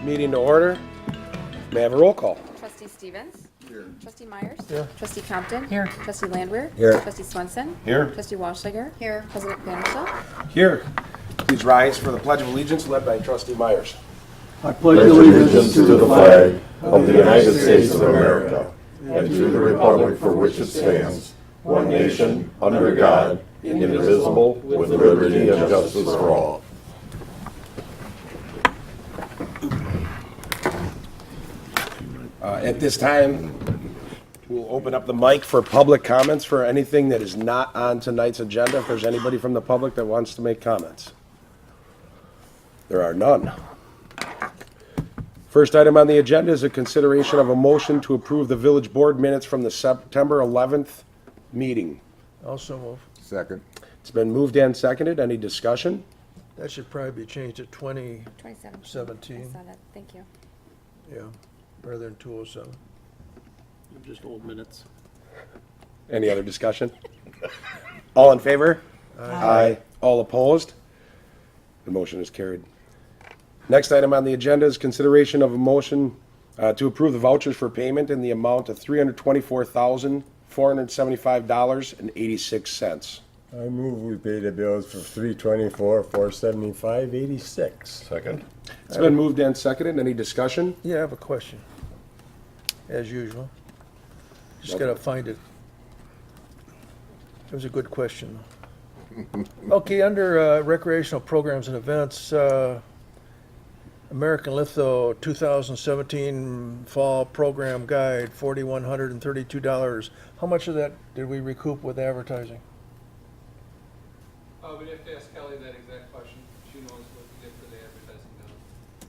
Meeting to order. May I have a roll call? Trustee Stevens. Here. Trustee Meyers. Here. Trustee Compton. Here. Trustee Landwehr. Here. Trustee Swenson. Here. Trustee Walshiger. Here. President Vanderstel. Here. Please rise for the Pledge of Allegiance led by Trustee Myers. I pledge allegiance to the flag of the United States of America and to the republic for which it stands, one nation, under God, indivisible, with liberty and justice for all. At this time, we'll open up the mic for public comments for anything that is not on tonight's agenda. If there's anybody from the public that wants to make comments. There are none. First item on the agenda is a consideration of a motion to approve the village board minutes from the September 11th meeting. Also move. Second. It's been moved and seconded. Any discussion? That should probably be changed to 27. 17. I saw that. Thank you. Yeah, rather than 207. Just old minutes. Any other discussion? All in favor? Aye. All opposed? The motion is carried. Next item on the agenda is consideration of a motion to approve the vouchers for payment in the amount of $324,475.86. I move we pay the bills for $324,475.86. Second. It's been moved and seconded. Any discussion? Yeah, I have a question. As usual. Just gotta find it. It was a good question. Okay, under recreational programs and events, American Litho 2017 Fall Program Guide, $4,132. How much of that did we recoup with advertising? We'd have to ask Kelly that exact question. She knows what we did for the advertising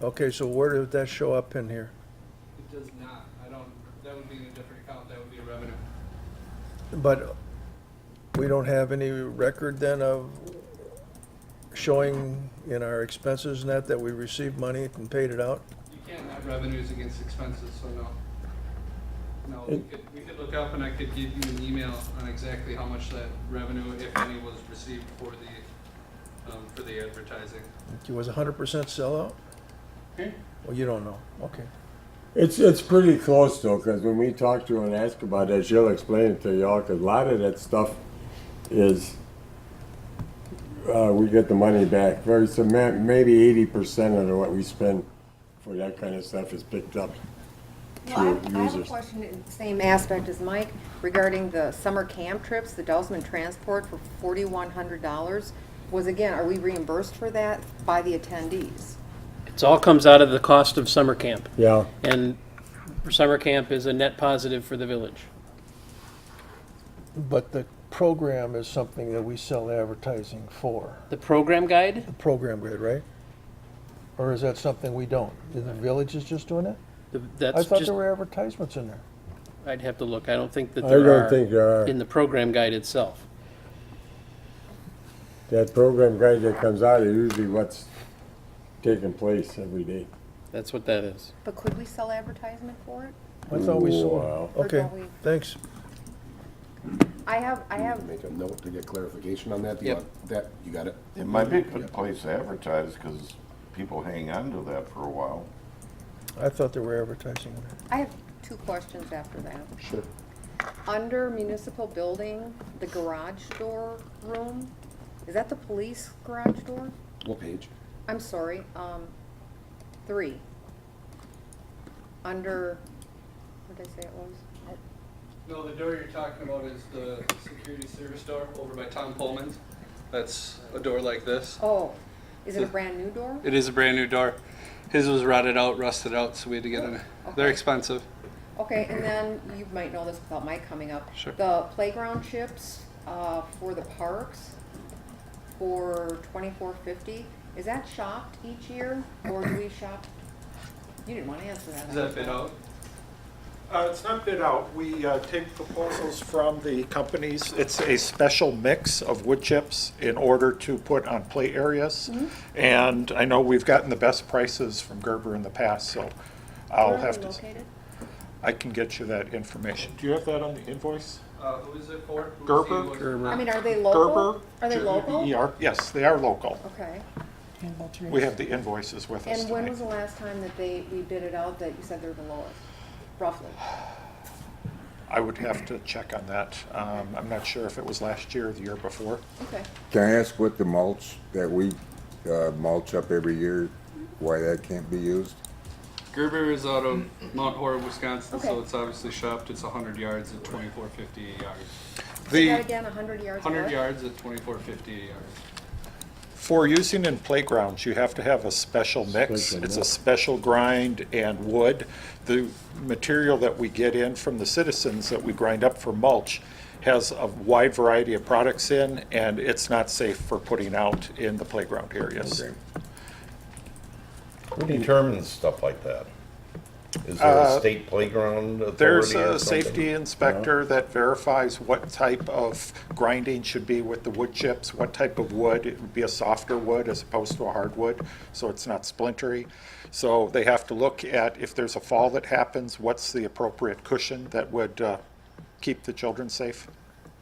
now. Okay, so where did that show up in here? It does not. That would be in a different account. That would be a revenue. But we don't have any record then of showing in our expenses and that we received money and paid it out? You can't have revenues against expenses, so no. No, we could look up and I could give you an email on exactly how much that revenue, if any, was received for the advertising. It was 100% sellout? Okay. Well, you don't know. Okay. It's pretty close though, because when we talk to her and ask about that, she'll explain it to y'all, because a lot of that stuff is, we get the money back. Maybe 80% of what we spend for that kind of stuff is picked up Well, through I have a users. question in the same aspect as Mike regarding the summer camp trips, the Delsman Transport for $4,100. Are we reimbursed for that by the attendees? It all comes out of the cost of summer camp, Yeah, and summer camp is a net positive for the village. But the program is something that we sell advertising for. The program guide, The program grid, right? Or is that something we don't? Is the village is just doing it? I that's thought just, there were advertisements in there. I'd have to look. I don't think that I there don't are think there are. in the program guide itself. That program guide that comes out is usually what's taking place every day. That's what that is. But could we sell advertisement for it? I thought we saw Wow. it. Or Okay, don't we? thanks. I have, Make a note to get clarification on that. Do you Yep. want that? You got it? It might be a good place to advertise because people hang on to that for a while. I thought there were advertising in there. I have two questions after that. Sure. Under municipal building, the garage door room, is that the police garage door? What page? I'm sorry, 3. Under, what did I say it was? No, the door you're talking about is the security service door over by Tom Pullman's. That's a door like this. Oh, is it a brand new door? It is a brand new door. His was rotted out, rusted out, so we had to get in. They're Okay. expensive. Okay, and then you might know this without Mike coming up. Sure. The playground chips for the parks for $24.50, is that shopped each year, or do we shop? You didn't want to answer that. Is that bid out? It's not bid out. We take proposals from the companies. It's a special mix of wood chips in order to put on play areas. And I know we've gotten the best prices from Gerber in the past, so I'll Where are have they to, located? I can get you that information. Do you have that on the invoice? Who is it for? Who's Gerber? the- I mean, are they local? Gerber? Are they local? Yes, they are local. Okay. We have the invoices with us And when tonight. was the last time that we bid it out that you said they're the lowest, roughly? I would have to check on that. I'm not sure if it was last year or the year before. Okay. Can I ask what the mulch that we mulch up every year, why that can't be used? Gerber is out of Mount Horeb, Wisconsin, so Okay. it's obviously shopped. It's 100 yards at 24.50 a yard. Say that The, again, 100 yards? 100 what? yards at 24.50 a yard. for using in playgrounds, you have to have a special mix. It's a special grind and wood. The material that we get in from the citizens that we grind up for mulch has a wide variety of products in, and it's not safe for putting out in the playground areas. Okay. Who determines stuff like that? Is there a state playground authority There's or a something? safety inspector that verifies what type of grinding should be with the wood chips, what type of wood. It would be a softer wood as opposed to a hardwood, so it's not splintery. So they have to look at if there's a fall that happens, what's the appropriate cushion that would keep the children safe.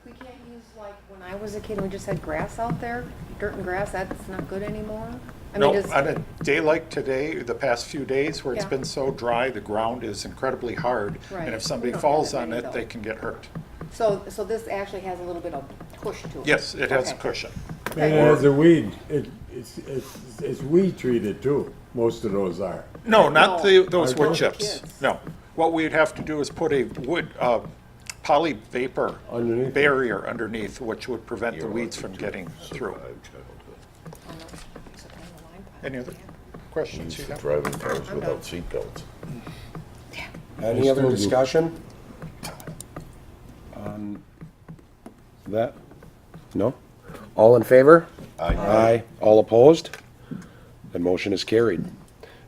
We can't use like when I was a kid, we just had grass out there, dirt and grass, that's not good anymore? I mean, No, does- on a day like today, the past few days where it's Yeah. been so dry, the ground is incredibly hard. Right. And if somebody We don't falls have on any, it, though. they can get hurt. So this actually has a little bit of push to it? Yes, it has a Okay. cushion. And it has a weed, it's weed treated too, most of those are. No, not No. those For wood the chips. kids. No. What we'd have to do is put a wood, poly vapor Underneath it. barrier underneath, which would prevent the weeds from getting through. Any other questions you have? Driving cars without seatbelts. Any other discussion on that? No? All in favor? Aye. All opposed? The motion is carried.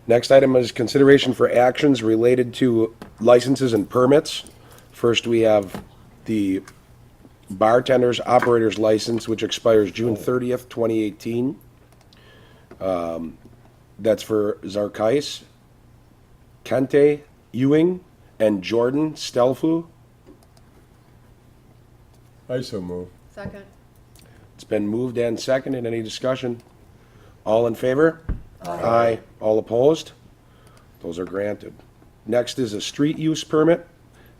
Next item is consideration for actions related to licenses and permits. First, we have the bartender's operator's license, which expires June 30th, 2018. That's for Zarkais, Kente Ewing, and Jordan Stelfu. I so move. Second. It's been moved and seconded. Any discussion? All in favor? Aye. All opposed? Those are granted. Next is a street use permit.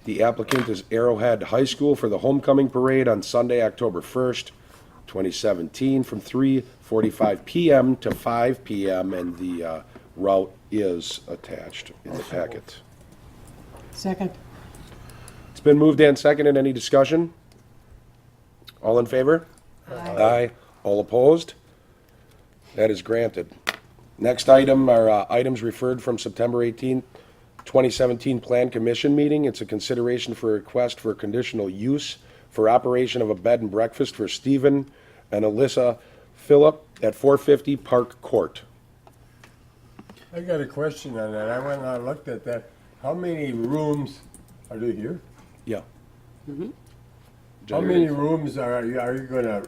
The applicant is Arrowhead High School for the homecoming parade on Sunday, October 1st, 2017, from 3:45 PM to 5 PM, and the route is attached in the packet. Second. It's been moved and seconded. Any discussion? All in favor? Aye. All opposed? That is granted. Next item are items referred from September 18th, 2017 Plan Commission meeting. It's a consideration for a request for conditional use for operation of a bed and breakfast for Stephen and Alyssa Phillip at 450 Park Court. I got a question on that. I went and I looked at that. How many rooms, are they here? Yeah. How many rooms are you gonna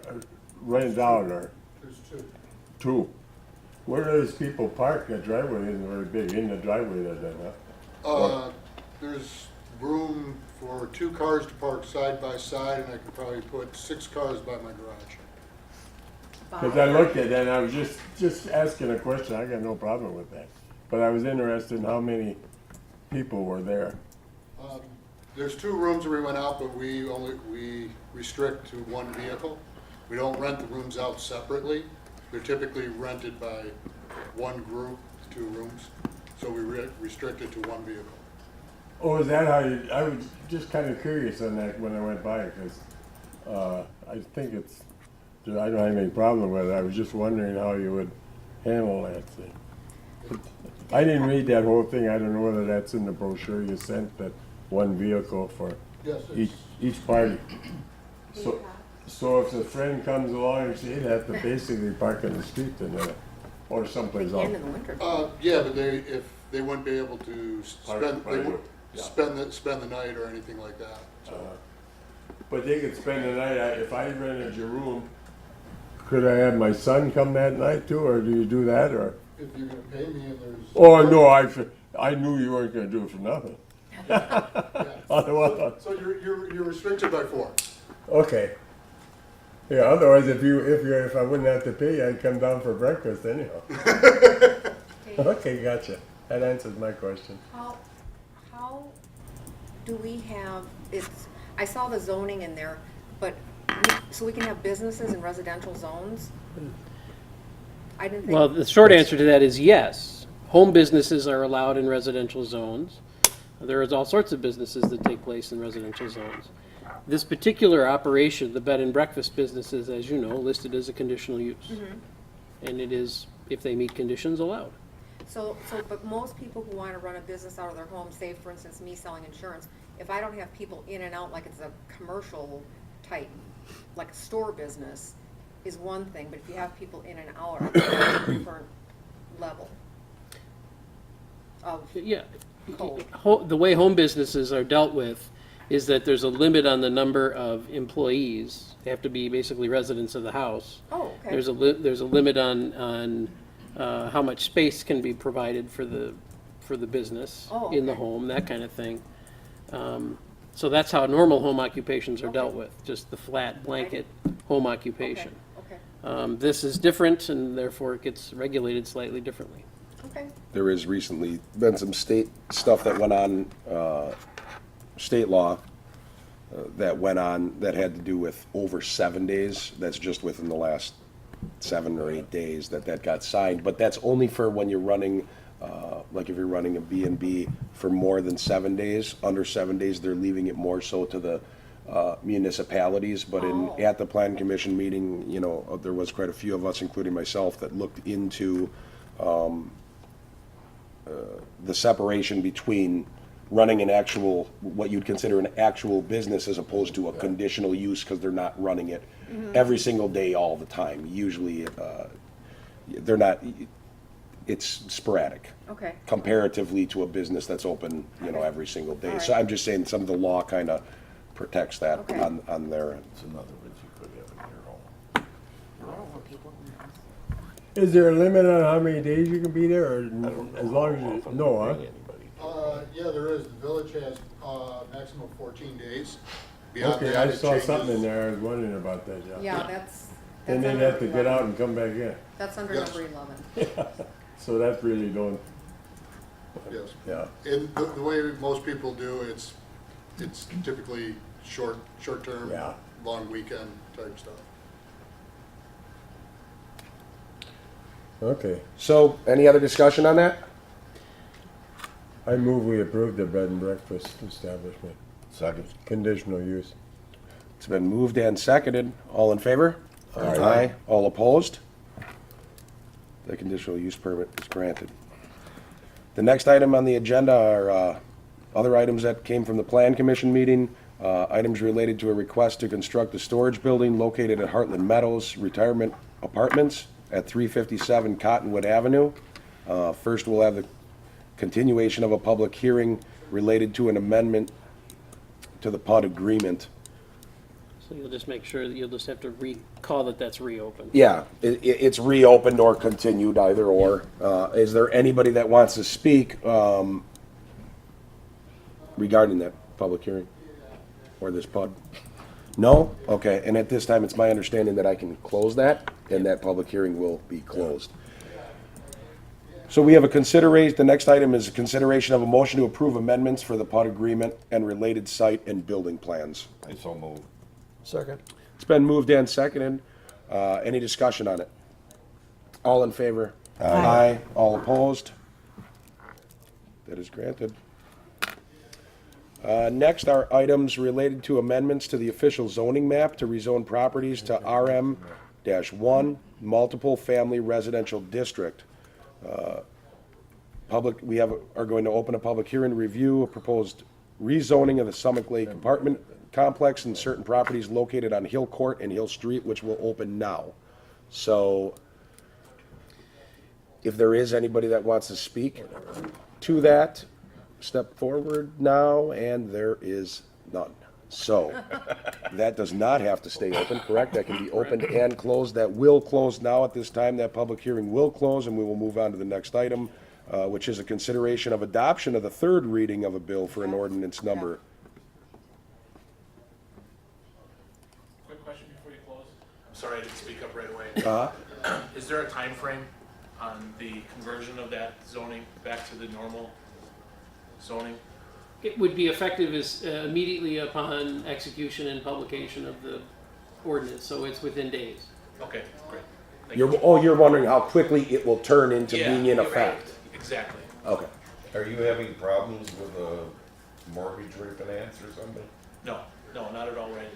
rent out or? There's two. Two. Where do those people park? The driveway isn't very big, in the driveway there then, huh? There's room for 2 cars to park side by side, and I could probably put 6 cars by my garage. Cause I looked at that and I was just asking a question. I got no problem with that. But I was interested in how many people were there. There's 2 rooms that we went out, but we restrict to 1 vehicle. We don't rent the rooms out separately. They're typically rented by 1 group, 2 rooms. So we restrict it to 1 vehicle. Oh, is that how you, I was just kinda curious on that when I went by, cause, I think it's, I don't have any problem with it. I was just wondering how you would handle that thing. I didn't read that whole thing. I don't know whether that's in the brochure you sent, that 1 vehicle for Yes, each party. So if a friend comes along, they'd have to basically park in the street then, or someplace else. And in the winter. yeah, but if they wouldn't be able to Park spend, by they the- wouldn't spend the night or anything like that, so. But they could spend the night, if I rented your room, could I have my son come that night too, or do you do that, or? If you're gonna pay me and there's. Oh, no, I knew you weren't gonna do it for nothing. Yeah. Otherwise, So you're restricted by 4. okay. Yeah, otherwise if I wouldn't have to pay, I'd come down for breakfast anyhow. Okay, gotcha. That answers my question. How do we have, I saw the zoning in there, but, so we can have businesses in residential zones? I didn't think. Well, the short answer to that is yes. Home businesses are allowed in residential zones. There is all sorts of businesses that take place in residential zones. This particular operation, the bed and breakfast business is, as you know, listed as a conditional use. And it is, if they meet conditions, allowed. But most people who want to run a business out of their home, say for instance me selling insurance, if I don't have people in and out like it's a commercial type, like a store business, is one thing, but if you have people in and out, I think that's a different level of Yeah. code. The way home businesses are dealt with is that there's a limit on the number of employees. They have to be basically residents of the house. Oh, okay. There's a limit on how much space can be provided for the business in the okay. home, that kind of thing. So that's how normal home occupations are dealt with, just the flat blanket home occupation. Okay. This is different, and therefore it gets regulated slightly differently. Okay. There has recently been some state stuff that went on, state law, that went on that had to do with over 7 days. That's just within the last 7 or 8 days that got signed. But that's only for when you're running, like if you're running a B&B for more than 7 days. Under 7 days, they're leaving it more so to the municipalities. But at the Plan Commission meeting, you know, there was quite a few of us, including myself, that looked into the separation between running an actual, what you'd consider an actual business as opposed to a conditional use, because they're not running it every single day all the time. Usually, they're not, it's sporadic. Okay. Comparatively to a business that's open, you know, every single day. All So right. I'm just saying some of the law kind of protects that Okay. on their end. It's another one you could have in your home. Is there a limit on how many days you can be there, or as long as you, no, huh? Yeah, there is. The village has, maximum of 14 days. Beyond Okay, that, I it saw something in changes. there, I was wondering about that, yeah. Yeah, that's Then they'd under have to get out and come back in. That's under Yes. number 11. So that really don't, Yes. yeah. And the way most people do, it's typically short-term, Yeah. long weekend type stuff. Okay, So, any other discussion on that? I move we approve the bed and breakfast establishment, Second. conditional use. It's been moved and seconded. All in favor? Aye. All opposed? The conditional use permit is granted. The next item on the agenda are other items that came from the Plan Commission meeting, items related to a request to construct a storage building located at Hartland Meadows Retirement Apartments at 357 Cottonwood Avenue. First, we'll have the continuation of a public hearing related to an amendment to the PUD agreement. So you'll just make sure that you'll just have to recall that that's reopened. Yeah, it's reopened or continued, either or. Is there anybody that wants to speak regarding that public hearing or this PUD? No? Okay, and at this time, it's my understanding that I can close that, and that public hearing will be closed. So we have the next item is a consideration of a motion to approve amendments for the PUD agreement and related site and building plans. I so move. Second. It's been moved and seconded. Any discussion on it? All in favor? Aye. All opposed? That is granted. Next are items related to amendments to the official zoning map to rezone properties to RM-1 Multiple Family Residential District. We are going to open a public hearing to review a proposed rezoning of the Summit Lake apartment complex and certain properties located on Hill Court and Hill Street, which will open now. So if there is anybody that wants to speak to that, step forward now, and there is none. So that does not have to stay open, correct? That can be opened and closed. That will close now at this time. That public hearing will close, and we will move on to the next item, which is a consideration of adoption of the third reading of a bill for an ordinance number. Quick question before you close. sorry I didn't speak up right away. Uh, Is there a time frame on the conversion of that zoning back to the normal zoning? It would be effective as immediately upon execution and publication of the ordinance, so it's within days. Okay, great. Thank you. you're wondering how quickly it will turn into Yeah, being in you're effect? right. Exactly. Okay. Are you having problems with a mortgage refinance or something? No, not at all right.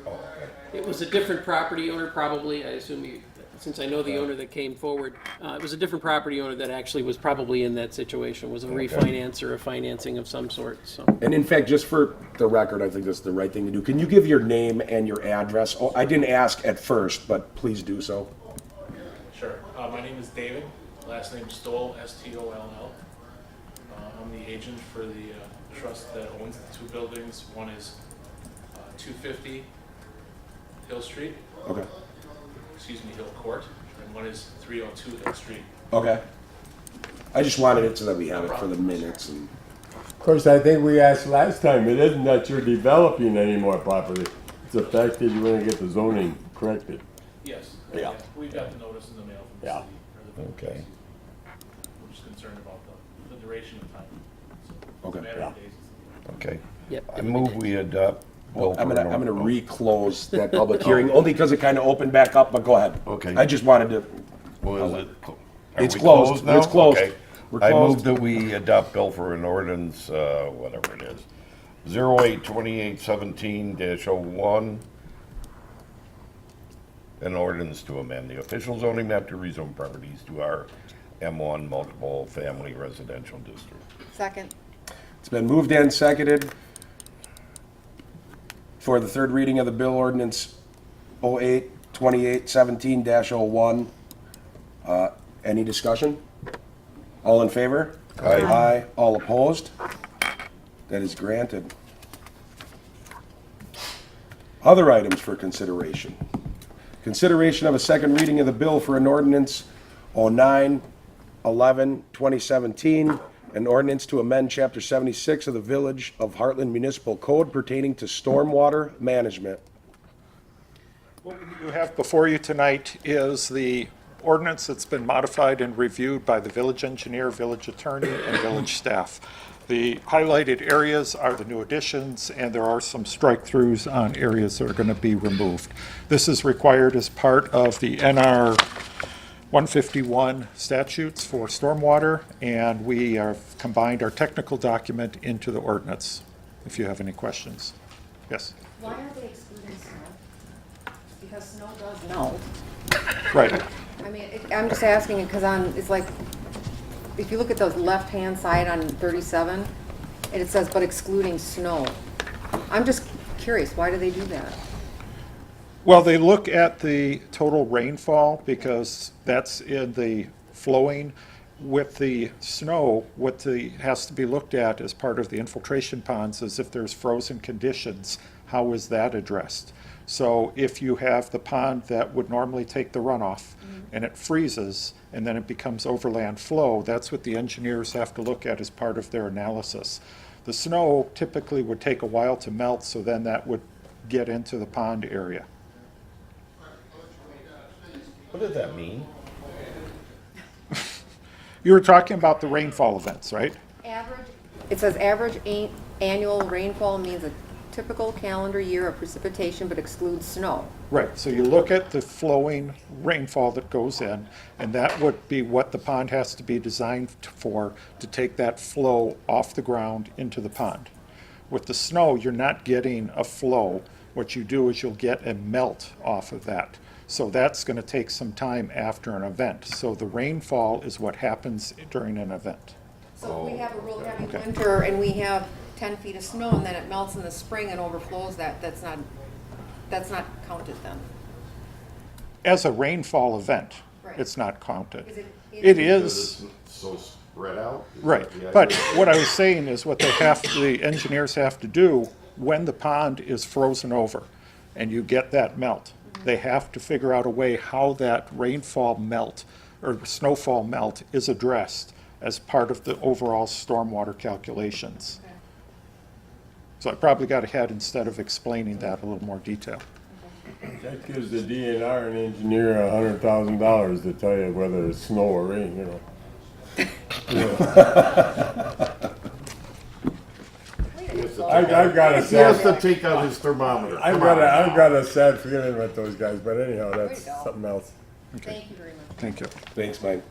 Oh, okay. It was a different property owner, probably, I assume you, since I know the owner that came forward, it was a different property owner that actually was probably in that situation, was a refinance or a financing of some sort, so. And in fact, just for the record, I think that's the right thing to do. Can you give your name and your address? Oh, I didn't ask at first, but please do so. Sure. My name is David. Last name Stoll, S-T-O-L-L. I'm the agent for the trust that owns the two buildings. One is 250 Hill Street, Okay. Hill Court, and one is 302 Hill Street. Okay. I just wanted it so that we have it for the minutes and. Of course, I think we asked last time, it isn't that you're developing any more property. It's the fact that you want to get the zoning corrected. Yes. Yeah. We've got the notice in the mail from the Yeah. city. Or the Okay. We're just concerned about the duration of time. So Okay. it's a matter of days. Okay. Yep. I move we adopt. Well, I'm gonna reclose that public hearing, only because it kind of opened back up, but go ahead. Okay. I just wanted to, Was it? Are It's we closed. now? It's closed. Okay. We're I closed. move that we adopt bill for an ordinance, whatever it is, 082817-01. An ordinance to amend the official zoning map to rezone properties to our M1 multiple family residential district. Second. it's been moved and seconded for the third reading of the bill ordinance 082817-01. Any discussion? All in favor? Aye. Aye. All opposed? That is granted. Other items for consideration. Consideration of a second reading of the bill for an ordinance 09/11/2017, an ordinance to amend Chapter 76 of the Village of Hartland Municipal Code pertaining to stormwater management. What you have before you tonight is the ordinance that's been modified and reviewed by the village engineer, village attorney, and village staff. The highlighted areas are the new additions, and there are some strike-throughs on areas that are going to be removed. This is required as part of the NR 151 statutes for stormwater, and we have combined our technical document into the ordinance, if you have any questions. Yes? Why are they excluding snow? Because snow does melt. Right. I mean, I'm just asking it because it's like, if you look at the left-hand side on 37, and it says, but excluding snow. I'm just curious, why do they do that? Well, they look at the total rainfall because that's in the flowing. With the snow, what has to be looked at as part of the infiltration ponds is if there's frozen conditions, how is that addressed? So if you have the pond that would normally take the runoff and it freezes and then it becomes overland flow, that's what the engineers have to look at as part of their analysis. The snow typically would take a while to melt, so then that would get into the pond area. What does that mean? You were talking about the rainfall events, right? It says average annual rainfall means a typical calendar year of precipitation but excludes snow. Right, so you look at the flowing rainfall that goes in, and that would be what the pond has to be designed for, to take that flow off the ground into the pond. With the snow, you're not getting a flow. What you do is you'll get a melt off of that. So that's going to take some time after an event. So the rainfall is what happens during an event. So if we have a real heavy winter and we have 10 feet of snow and then it melts in the spring and overflows that's not counted then? As a rainfall event, Right. it's not counted. Is it? It is. So spread out? Is Right, that the but idea? what I was saying is what the engineers have to do when the pond is frozen over and you get that melt, they have to figure out a way how that rainfall melt or snowfall melt is addressed as part of the overall stormwater calculations. Okay. So I probably got ahead instead of explaining that in a little more detail. That gives the DNR and engineer $100,000 to tell you whether it's snow or rain, you know. I've got a He has to sad, take out his thermometer. I've got a sad feeling with those guys, but anyhow, that's There you go. something else. Thank you very much. Thank you. Thanks, Mike.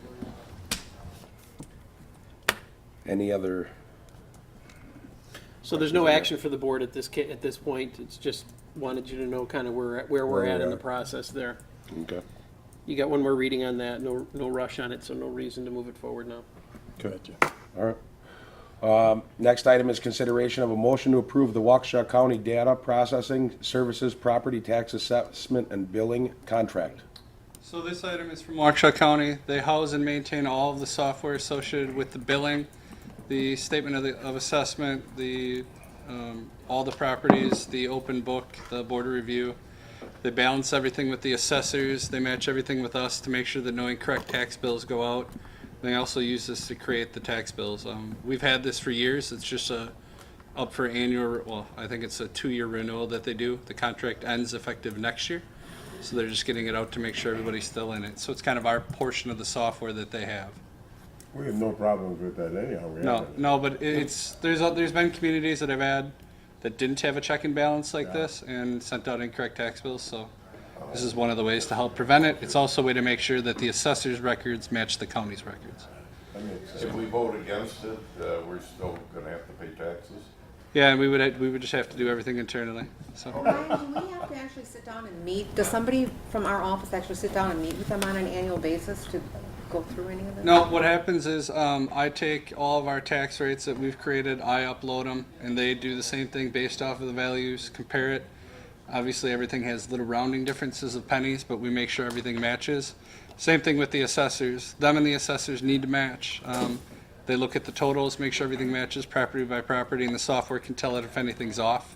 Any other, So there's no action for the board at this point. It's just wanted you to know kind of where we're at in the process there. okay. You got one more reading on that. No rush on it, so no reason to move it forward now. Gotcha. All right. Next item is consideration of a motion to approve the Waukesha County Data Processing Services Property Tax Assessment and Billing Contract. So this item is from Waukesha County. They house and maintain all of the software associated with the billing, the statement of assessment, all the properties, the open book, the border review. They balance everything with the assessors. They match everything with us to make sure that no incorrect tax bills go out. They also use this to create the tax bills. We've had this for years. It's just up for annual, well, I think it's a 2-year renewal that they do. The contract ends effective next year. So they're just getting it out to make sure everybody's still in it. So it's kind of our portion of the software that they have. We have no problems with that anyhow. No, but there's been communities that I've had that didn't have a check and balance like this and sent out incorrect tax bills, so this is one of the ways to help prevent it. It's also a way to make sure that the assessor's records match the county's records. If we vote against it, we're still gonna have to pay taxes? Yeah, and we would just have to do everything internally, so. Ryan, do we have to actually sit down and meet? Does somebody from our office actually sit down and meet with them on an annual basis to go through any of this? No, what happens is I take all of our tax rates that we've created, I upload them, and they do the same thing based off of the values, compare it. Obviously, everything has little rounding differences of pennies, but we make sure everything matches. Same thing with the assessors. Them and the assessors need to match. They look at the totals, make sure everything matches property by property, and the software can tell it if anything's off.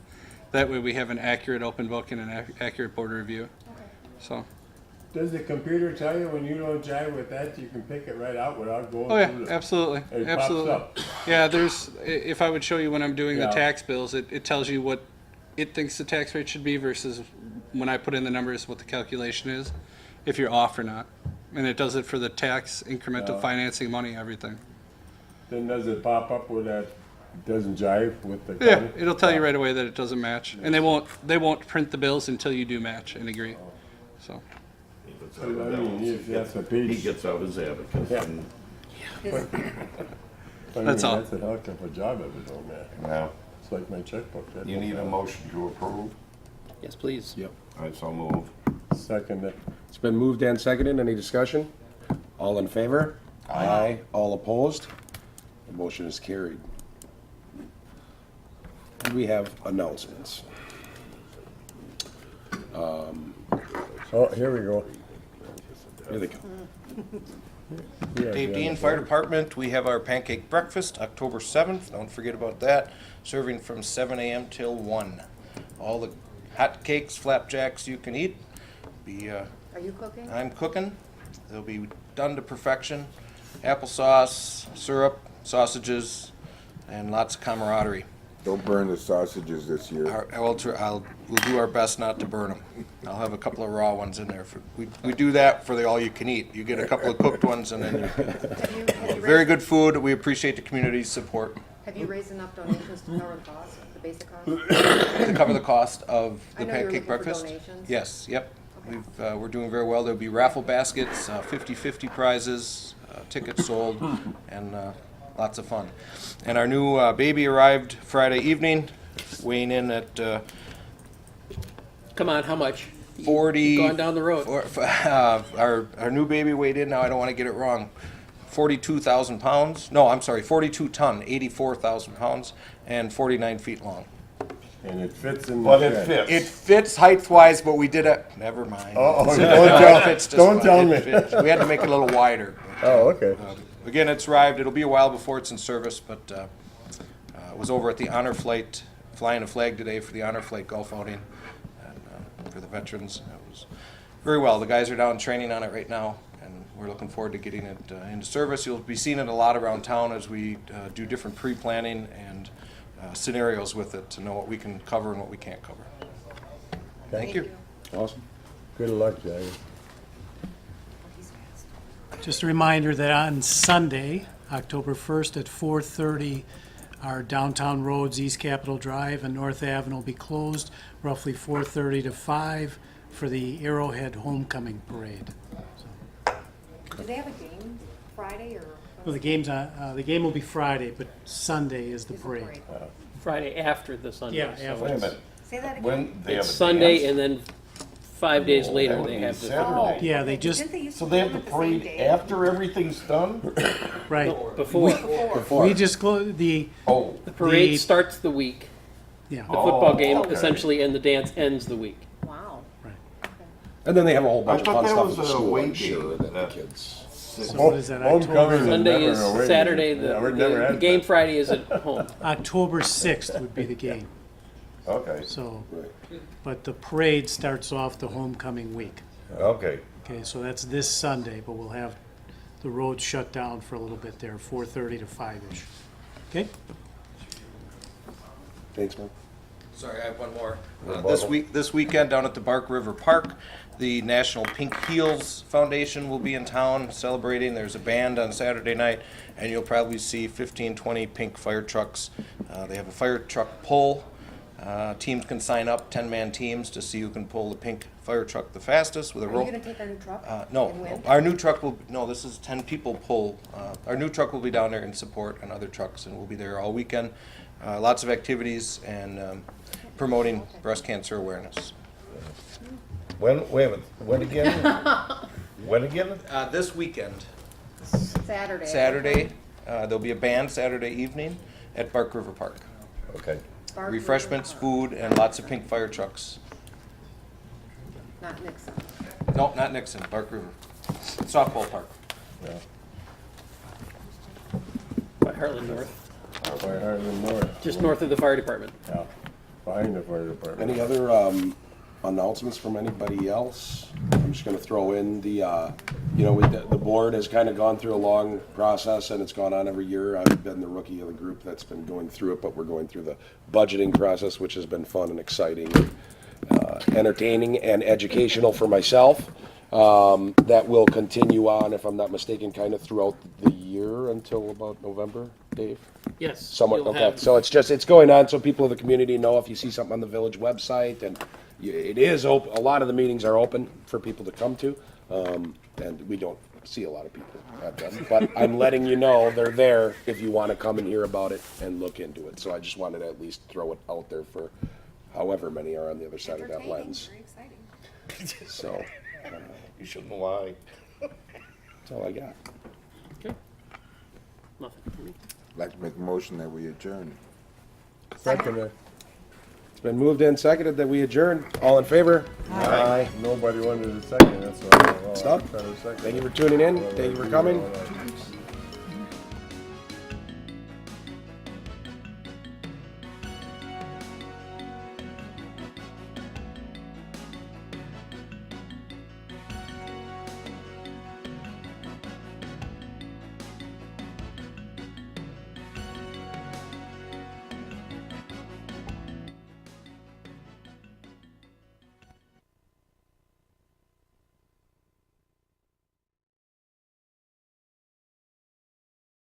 That way we have an accurate open book and an accurate border review. Okay. So. Does the computer tell you when you don't jive with that, you can pick it right out without going Oh yeah, through the... absolutely, It absolutely. pops up. Yeah, if I would show you when I'm doing the Yeah. tax bills, it tells you what it thinks the tax rate should be versus when I put in the numbers, what the calculation is, if you're off or not. And it does it for the tax, incremental financing, money, everything. Then does it pop up with that, doesn't jive with the... Yeah, county? it'll tell you right away that it doesn't match, and they won't print the bills until you do match and agree. So. He gets I out of mean, his- if that's a He piece... gets out his abacus Yeah. and, That's all. That's a hell of a job of it, though, man. now, It's like my checkbook. that you don't need a count. motion to approve? Yes, please. Yep. I so move. Second it. It's been moved and seconded. Any discussion? All in favor? Aye. All opposed? The motion is carried. We have announcements. Oh, here we go. Here they go. Yeah, Dave yeah, Dean, yeah. Fire Department, we have our pancake breakfast, October 7th, don't forget about that, serving from 7 a.m. till 1. All the hot cakes, flapjacks you can eat. Are you cooking? I'm cooking, they'll be done to perfection. Applesauce, syrup, sausages, and lots of camaraderie. Don't burn the sausages this year. We'll do our best not to burn them. I'll have a couple of raw ones in there. We do that for the all-you-can-eat. You get a couple of cooked ones, and then very good food. We appreciate the community's support. Have you raised enough donations to cover the cost, the basic cost? To cover the cost of I the know you're pancake looking for breakfast? donations. Yes, yep. Okay. We're doing very well. There'll be raffle baskets, 50/50 prizes, tickets sold, and lots of fun. And our new baby arrived Friday evening, weighing in at Come on, how much? 40. You've gone down the road. Our new baby weighed in, now I don't want to get it wrong, 42,000 pounds. No, I'm sorry, 42 ton, 84,000 pounds, and 49 feet long. And it fits in the But it shed. fits. It fits height-wise, but we did it, never mind. Uh-oh, No, don't it fits just don't fine. tell It me. fits. We had to make it a little wider. Oh, okay. Again, it's arrived, it'll be a while before it's in service, but it was over at the honor flight, flying a flag today for the honor flight golf outing, and for the veterans. It was very well. The guys are down training on it right now, and we're looking forward to getting it into service. You'll be seeing it a lot around town as we do different pre-planning and scenarios with it to know what we can cover and what we can't cover. Thank you. Awesome. Good luck, Jay. Just a reminder that on Sunday, October 1st at 4:30, our downtown roads, East Capitol Drive and North Avenue will be closed, roughly 4:30 to 5 for the Arrowhead Homecoming Parade. Do they have a game Friday or? Well, the game will be Friday, but Sunday is the is the parade. Friday after the Sunday. Yeah, so after. Wait a minute. Say that again? When they have It's a Sunday, dance? and then 5 days That later, would they be have the. Saturday. Yeah, they Okay, just, didn't they used So to they do have the them at same parade day? after everything's done? right. Before. We just closed the, Oh, The parade The- starts the week, yeah. the football game okay. essentially, and the dance ends the week. Wow. And then they have a whole I bunch of thought fun that stuff was at the a school, away I'm sure, game. that the That- kids. So what is that, Homecoming October, is Sunday never is an away Saturday, game. Yeah, we've never the had game that. Friday is at home. October 6th would be the game, okay, so, Right. but the parade starts off the homecoming week. okay. Okay, so that's this Sunday, but we'll have the road shut down for a little bit there, 4:30 to 5-ish. Okay? Thanks, man. Sorry, I have one more. Rebuttal. This weekend down at the Bark River Park, the National Pink Heels Foundation will be in town celebrating. There's a band on Saturday night, and you'll probably see 15, 20 pink fire trucks. They have a fire truck pull. Teams can sign up, 10-man teams, to see who can pull the pink fire truck the fastest with a Are rope. you gonna take our new truck? No, and win? our new truck will, no, this is 10 people pull. Our new truck will be down there in support on other trucks, and we'll be there all weekend. Lots of activities and promoting breast cancer awareness. When, wait a minute, when again? When again? This weekend, Saturday. Saturday, there'll be a band Saturday evening at Bark River Park. Okay. Bark Refreshments, River food, and lots of pink fire trucks. Park. Not Nixon. No, not Nixon, Bark River. Softball park. By Hartland North, By Hartland North. just north of the fire department. Yeah, behind the fire department. Any other announcements from anybody else? I'm just gonna throw in the, the board has kind of gone through a long process, and it's gone on every year. I've been the rookie of the group that's been going through it, but we're going through the budgeting process, which has been fun and exciting, entertaining and educational for myself. That will continue on, if I'm not mistaken, kind of throughout the year until about November, Dave? Yes. Somewhat, you'll okay, have- so it's going on, so people of the community know if you see something on the village website, and it is open, a lot of the meetings are open for people to come to, and we don't see a lot of people at them, but I'm letting you know they're there if you wanna come and hear about it and look into it, so I just wanted to at least throw it out there for however many are on the other side of that Entertaining, lens, very exciting. so, You shouldn't lie. that's all I got. Okay. Nothing for me. I'd like to make a motion that we adjourn. Second, It's been moved and seconded that we adjourn, all in favor? Aye. nobody wanted a second, that's why. Stop. Thank you for tuning in, thank you for coming.